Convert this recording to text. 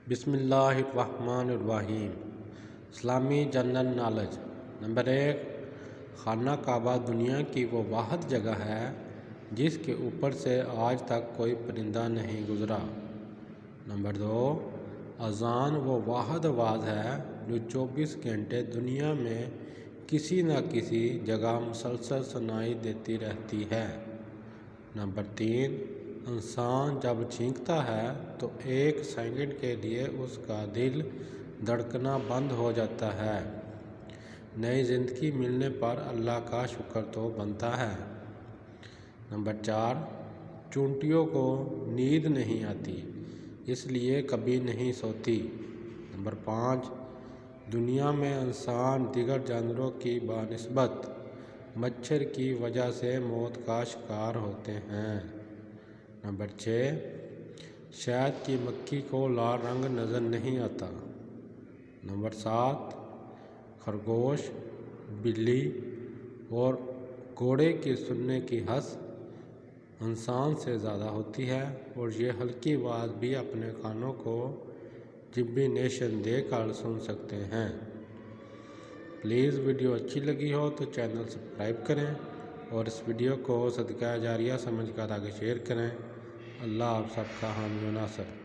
بسم اللہ الرحمن الرحیم۔ اسلامی جنرل نالج۔ نمبر 1، خانہ کعبہ دنیا کی وہ واحد جگہ ہے جس کے اوپر سے آج تک کوئی پرندہ نہیں گزرا۔ نمبر 2، اذان وہ واحد آواز ہے جو 24 گھنٹے دنیا میں کسی نہ کسی جگہ مسلسل سنائی دیتی رہتی ہے۔ نمبر 3، انسان جب چھینکتا ہے تو 1 سیکنڈ کے لیے اس کا دل دھڑکنا بند ہو جاتا ہے۔ نئی زندگی ملنے پر اللہ کا شکر تو بنتا ہے۔ نمبر 4، چونٹیوں کو نیند نہیں آتی اس لیے کبھی نہیں سوتی۔ نمبر 5، دنیا میں انسان دیگر جانوروں کی بنسبت مچھر کی وجہ سے موت کا شکار ہوتے ہیں۔ نمبر 6، شہد کی مکھی کو لال رنگ نظر نہیں آتا۔ نمبر 7، خرگوش، بلی اور گھوڑے کی سننے کی حس انسان سے زیادہ ہوتی ہے اور یہ ہلکی آواز بھی اپنے کانوں کو جبینیشن دے کر سن سکتے ہیں۔ پلیز ویڈیو اچھی لگی ہو تو چینل سبسکرائب کریں اور اس ویڈیو کو صدقہ جاریہ سمجھ کر آگے شیئر کریں۔ اللہ آپ سب کا حامی و ناصر۔